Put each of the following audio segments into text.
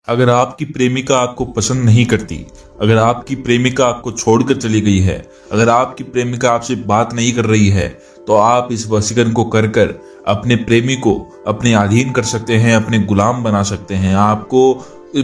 अगर आपकी प्रेमिका आपको पसंद नहीं करती, अगर आपकी प्रेमिका आपको छोड़कर चली गई है, अगर आपकी प्रेमिका आपसे बात नहीं कर रही है, तो आप इस वशीकरण को कर कर अपने प्रेमी को अपने अधीन कर सकते हैं, अपने गुलाम बना सकते हैं। आपको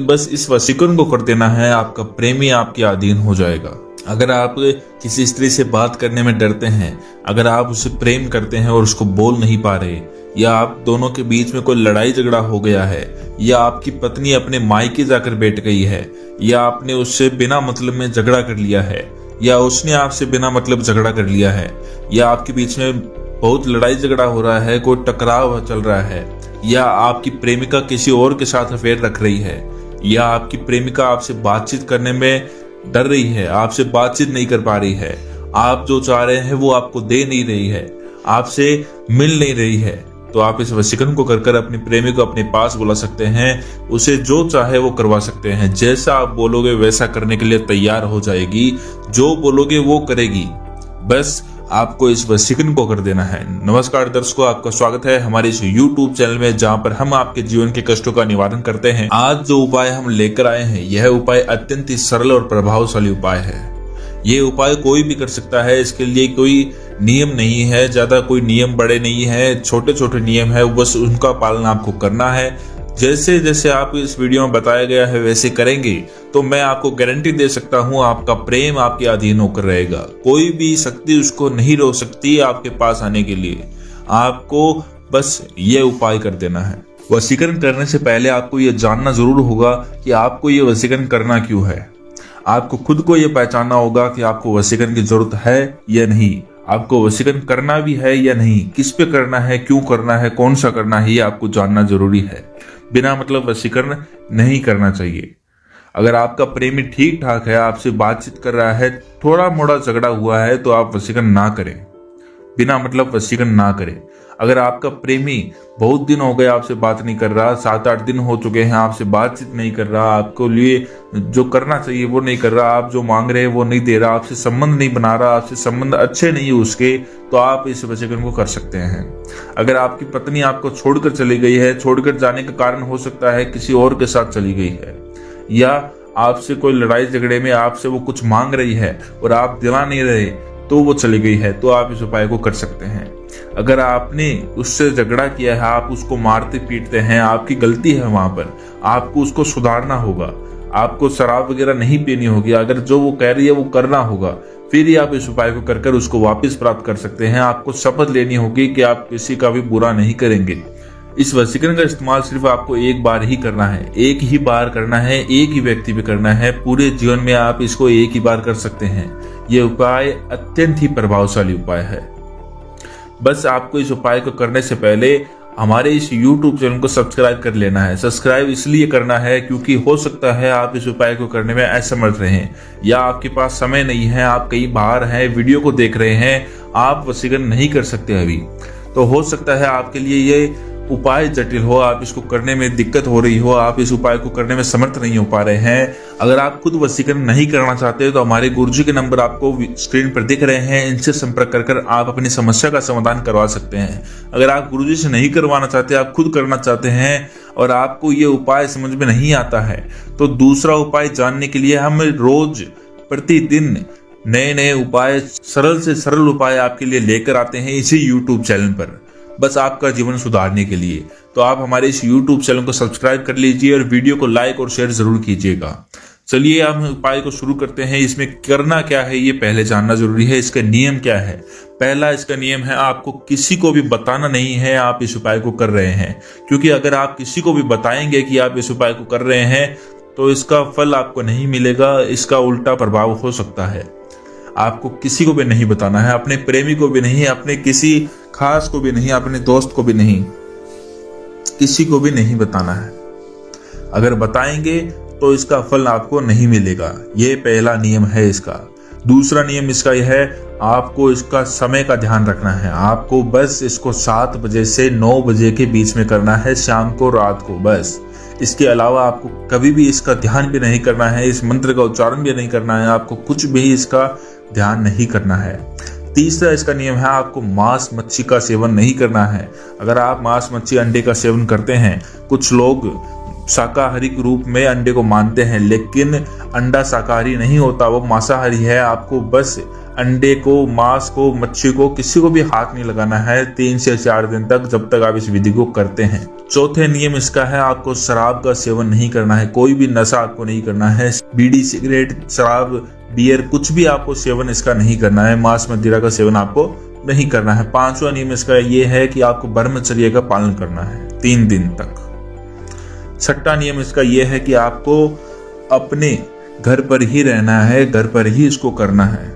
बस इस वशीकरण को कर देना है, आपका प्रेमी आपके अधीन हो जाएगा। अगर आप किसी स्त्री से बात करने में डरते हैं, अगर आप उसे प्रेम करते हैं और उसको बोल नहीं पा रहे, या आप दोनों के बीच में कोई लड़ाई झगड़ा हो गया है, या आपकी पत्नी अपने मायके जाकर बैठ गई है, या आपने उससे बिना मतलब में झगड़ा कर लिया है, या उसने आपसे बिना मतलब झगड़ा कर लिया है, या आपके बीच में बहुत लड़ाई झगड़ा हो रहा है, कोई टकराव चल रहा है, या आपकी प्रेमिका किसी और के साथ अफेयर रख रही है, या आपकी प्रेमिका आपसे बातचीत करने में डर रही है, आपसे बातचीत नहीं कर पा रही है, आप जो चाह रहे हैं वो आपको दे नहीं रही है, आपसे मिल नहीं रही है, तो आप इस वशीकरण को कर कर अपने प्रेमी को अपने पास बुला सकते हैं। उसे जो चाहे वो करवा सकते हैं। जैसा आप बोलोगे वैसा करने के लिए तैयार हो जाएगी, जो बोलोगे वो करेगी। बस आपको इस वशीकरण को कर देना है। नमस्कार दर्शकों, आपका स्वागत है हमारे इस YouTube चैनल में, जहां पर हम आपके जीवन के कष्टों का निवारण करते हैं। आज जो उपाय हम लेकर आए हैं, यह उपाय अत्यंत ही सरल और प्रभावशाली उपाय है। ये उपाय कोई भी कर सकता है, इसके लिए कोई नियम नहीं है, ज्यादा कोई नियम बड़े नहीं है, छोटे छोटे नियम है, बस उनका पालन आपको करना है। जैसे जैसे आप इस वीडियो में बताया गया है वैसे करेंगे तो मैं आपको गारंटी दे सकता हूं, आपका प्रेम आपके अधीन होकर रहेगा। कोई भी शक्ति उसको नहीं रोक सकती आपके पास आने के लिए। आपको बस ये उपाय कर देना है। वशीकरण करने से पहले आपको ये जानना जरूर होगा कि आपको ये वशीकरण करना क्यों है। आपको खुद को ये पहचानना होगा कि आपको वशीकरण की जरूरत है या नहीं, आपको वशीकरण करना भी है या नहीं, किस पे करना है, क्यों करना है, कौन सा करना है, ये आपको जानना जरूरी है। बिना मतलब वशीकरण नहीं करना चाहिए। अगर आपका प्रेमी ठीक ठाक है, आपसे बातचीत कर रहा है, थोड़ा मोड़ा झगड़ा हुआ है, तो आप वशीकरण ना करें, बिना मतलब वशीकरण ना करें। अगर आपका प्रेमी बहुत दिन हो गए आपसे बात नहीं कर रहा, 7-8 दिन हो चुके हैं आपसे बातचीत नहीं कर रहा, आपको लिए जो करना चाहिए वो नहीं कर रहा, आप जो मांग रहे हैं वो नहीं दे रहा, आपसे संबंध नहीं बना रहा, आपसे संबंध अच्छे नहीं है उसके, तो आप इस वशीकरण को कर सकते हैं। अगर आपकी पत्नी आपको छोड़कर चली गई है, छोड़कर जाने का कारण हो सकता है किसी और के साथ चली गई है, या आपसे कोई लड़ाई झगड़े में आपसे वो कुछ मांग रही है और आप दिला नहीं रहे तो वो चली गई है, तो आप इस उपाय को कर सकते हैं। अगर आपने उससे झगड़ा किया है, आप उसको मारते पीटते हैं, आपकी गलती है, वहां पर आपको उसको सुधारना होगा, आपको शराब वगैरह नहीं पीनी होगी, अगर जो वो कह रही है वो करना होगा, फिर ही आप इस उपाय को कर कर उसको वापस प्राप्त कर सकते हैं। आपको शपथ लेनी होगी कि आप किसी का भी बुरा नहीं करेंगे। इस वशीकरण का इस्तेमाल सिर्फ आपको एक बार ही करना है, एक ही बार करना है, एक ही व्यक्ति पे करना है। पूरे जीवन में आप इसको एक ही बार कर सकते हैं। यह उपाय अत्यंत ही प्रभावशाली उपाय है। बस आपको इस उपाय को करने से पहले हमारे इस YouTube चैनल को सब्सक्राइब कर लेना है। सब्सक्राइब इसलिए करना है क्योंकि हो सकता है आप इस उपाय को करने में असमर्थ रहें, या आपके पास समय नहीं है, आप कहीं बाहर हैं, वीडियो को देख रहे हैं, आप वशीकरण नहीं कर सकते अभी, तो हो सकता है आपके लिए ये उपाय जटिल हो, आप इसको करने में दिक्कत हो रही हो, आप इस उपाय को करने में समर्थ नहीं हो पा रहे हैं। अगर आप खुद वशीकरण नहीं करना चाहते तो हमारे गुरुजी के नंबर आपको स्क्रीन पर दिख रहे हैं, इनसे संपर्क कर कर आप अपनी समस्या का समाधान करवा सकते हैं। अगर आप गुरुजी से नहीं करवाना चाहते, आप खुद करना चाहते हैं और आपको ये उपाय समझ में नहीं आता है, तो दूसरा उपाय जानने के लिए हम रोज प्रतिदिन नए नए उपाय, सरल से सरल उपाय आपके लिए लेकर आते हैं इसी YouTube चैनल पर, बस आपका जीवन सुधारने के लिए। तो आप हमारे इस YouTube चैनल को सब्सक्राइब कर लीजिए और वीडियो को लाइक और शेयर जरूर कीजिएगा। चलिए हम उपाय को शुरू करते हैं। इसमें करना क्या है ये पहले जानना जरूरी है। इसका नियम क्या है? पहला इसका नियम है, आपको किसी को भी बताना नहीं है आप इस उपाय को कर रहे हैं, क्योंकि अगर आप किसी को भी बताएंगे कि आप इस उपाय को कर रहे हैं तो इसका फल आपको नहीं मिलेगा, इसका उल्टा प्रभाव हो सकता है। आपको किसी को भी नहीं बताना है, अपने प्रेमी को भी नहीं, अपने किसी खास को भी नहीं, अपने दोस्त को भी नहीं, किसी को भी नहीं बताना है। अगर बताएंगे तो इसका फल आपको नहीं मिलेगा। ये पहला नियम है इसका। दूसरा नियम इसका यह है, आपको इसका समय का ध्यान रखना है। आपको बस इसको 7 बजे से 9 बजे के बीच में करना है, शाम को, रात को, बस। इसके अलावा आपको कभी भी इसका ध्यान भी नहीं करना है, इस मंत्र का उच्चारण भी नहीं करना है, आपको कुछ भी इसका ध्यान नहीं करना है। तीसरा इसका नियम है, आपको मांस मच्छी का सेवन नहीं करना है। अगर आप मांस मच्छी अंडे का सेवन करते हैं, कुछ लोग शाकाहारी के रूप में अंडे को मानते हैं, लेकिन अंडा शाकाहारी नहीं होता, वो मांसाहारी है। आपको बस अंडे को, मांस को, मच्छी को, किसी को भी हाथ नहीं लगाना है 3 से 4 दिन तक, जब तक आप इस विधि को करते हैं। चौथे नियम इसका है, आपको शराब का सेवन नहीं करना है, कोई भी नशा आपको नहीं करना है। बीड़ी, सिगरेट, शराब, बियर, कुछ भी आपको सेवन इसका नहीं करना है। मांस मदिरा का सेवन आपको नहीं करना है। 5वां नियम इसका ये है कि आपको ब्रह्मचर्य का पालन करना है 3 दिन तक। 6वां नियम इसका ये है कि आपको अपने घर पर ही रहना है, घर पर ही इसको करना है।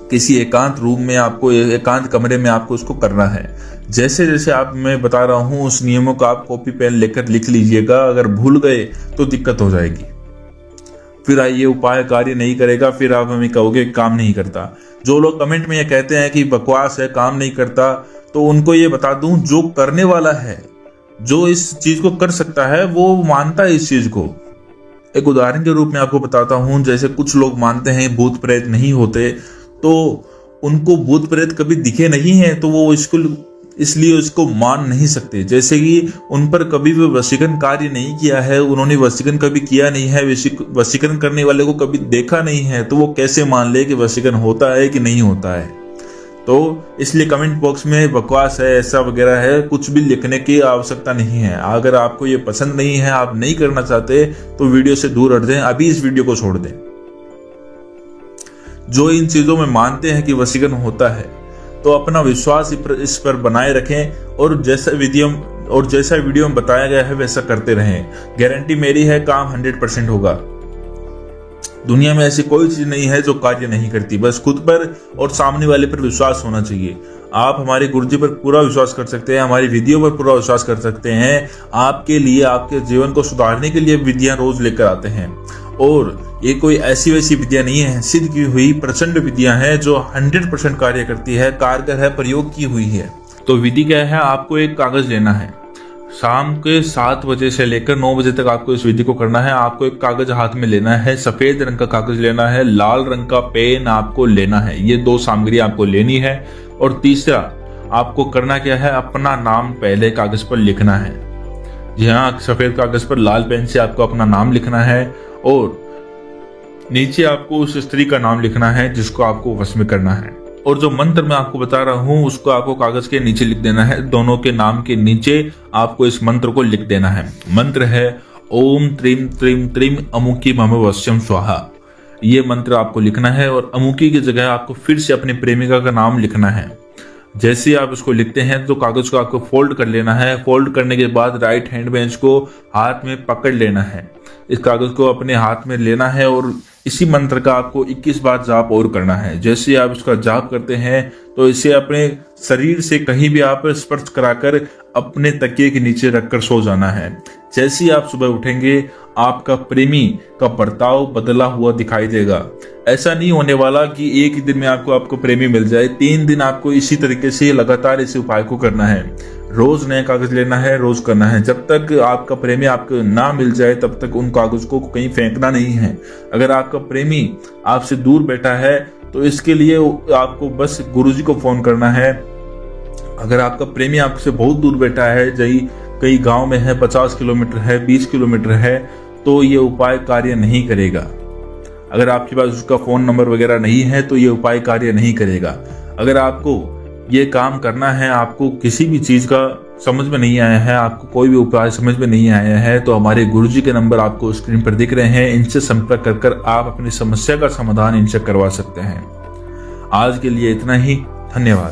किसी एकांत रूम में आपको, एकांत कमरे में आपको इसको करना है। जैसे जैसे आप मैं बता रहा हूं उस नियमों को आप कॉपी पेन लेकर लिख लीजिएगा। अगर भूल गए तो दिक्कत हो जाएगी, फिर ये उपाय कार्य नहीं करेगा, फिर आप हमें कहोगे काम नहीं करता। जो लोग कमेंट में ये कहते हैं कि बकवास है, काम नहीं करता, तो उनको ये बता दूं, जो करने वाला है, जो इस चीज को कर सकता है, वो मानता है इस चीज को। एक उदाहरण के रूप में आपको बताता हूं, जैसे कुछ लोग मानते हैं भूत प्रेत नहीं होते, तो उनको भूत प्रेत कभी दिखे नहीं है, तो वो इसलिए उसको मान नहीं सकते। जैसे कि उन पर कभी भी वशीकरण कार्य नहीं किया है, उन्होंने वशीकरण कभी किया नहीं है, वशीकरण करने वाले को कभी देखा नहीं है, तो वो कैसे मान ले कि वशीकरण होता है कि नहीं होता है। तो इसलिए कमेंट बॉक्स में बकवास है, ऐसा वगैरह है, कुछ भी लिखने की आवश्यकता नहीं है। अगर आपको ये पसंद नहीं है, आप नहीं करना चाहते, तो वीडियो से दूर हट दें, अभी इस वीडियो को छोड़ दें। जो इन चीजों में मानते हैं कि वशीकरण होता है, तो अपना विश्वास इस पर बनाए रखें और जैसा वीडियो में बताया गया है वैसा करते रहें। गारंटी मेरी है, काम 100% होगा। दुनिया में ऐसी कोई चीज नहीं है जो कार्य नहीं करती, बस खुद पर और सामने वाले पर विश्वास होना चाहिए। आप हमारे गुरुजी पर पूरा विश्वास कर सकते हैं, हमारी विधियों पर पूरा विश्वास कर सकते हैं। आपके लिए, आपके जीवन को सुधारने के लिए विधियां रोज लेकर आते हैं, और ये कोई ऐसी वैसी विधियां नहीं है, सिद्ध की हुई प्रचंड विधियां हैं जो 100% कार्य करती है, कारगर है, प्रयोग की हुई है। तो विधि क्या है, आपको एक कागज लेना है, शाम के 7 बजे से लेकर 9 बजे तक आपको इस विधि को करना है। आपको एक कागज हाथ में लेना है, सफेद रंग का कागज लेना है, लाल रंग का पेन आपको लेना है। ये 2 सामग्री आपको लेनी है। और तीसरा आपको करना क्या है, अपना नाम पहले कागज पर लिखना है। जी हाँ, सफेद कागज पर लाल पेन से आपको अपना नाम लिखना है, और नीचे आपको उस स्त्री का नाम लिखना है जिसको आपको वश में करना है। और जो मंत्र मैं आपको बता रहा हूं उसको आपको कागज के नीचे लिख देना है। दोनों के नाम के नीचे आपको इस मंत्र को लिख देना है। मंत्र है ओम त्रीम त्रीम त्रीम अमुकी मम वश्यम स्वाहा। ये मंत्र आपको लिखना है, और अमुकी की जगह आपको फिर से अपनी प्रेमिका का नाम लिखना है। जैसे आप इसको लिखते हैं तो कागज को आपको फोल्ड कर लेना है। फोल्ड करने के बाद राइट हैंड में इसको हाथ में पकड़ लेना है। इस कागज को अपने हाथ में लेना है और इसी मंत्र का आपको 21 बार जाप और करना है। जैसे आप इसका जाप करते हैं तो इसे अपने शरीर से कहीं भी आप स्पर्श कराकर अपने तकिए के नीचे रखकर सो जाना है। जैसे ही आप सुबह उठेंगे आपका प्रेमी का बर्ताव बदला हुआ दिखाई देगा। ऐसा नहीं होने वाला कि एक ही दिन में आपको प्रेमी मिल जाए। 3 दिन आपको इसी तरीके से लगातार इस उपाय को करना है। रोज नया कागज लेना है, रोज करना है। जब तक आपका प्रेमी आपको ना मिल जाए तब तक उन कागज को कहीं फेंकना नहीं है। अगर आपका प्रेमी आपसे दूर बैठा है तो इसके लिए आपको बस गुरुजी को फोन करना है। अगर आपका प्रेमी आपसे बहुत दूर बैठा है, कई गांव में है, 50 किलोमीटर है, 20 किलोमीटर है, तो ये उपाय कार्य नहीं करेगा। अगर आपके पास उसका फोन नंबर वगैरह नहीं है तो ये उपाय कार्य नहीं करेगा। अगर आपको ये काम करना है, आपको किसी भी चीज का समझ में नहीं आया है, आपको कोई भी उपाय समझ में नहीं आया है, तो हमारे गुरुजी के नंबर आपको स्क्रीन पर दिख रहे हैं। इनसे संपर्क कर आप अपनी समस्या का समाधान इनसे करवा सकते हैं। आज के लिए इतना ही, धन्यवाद।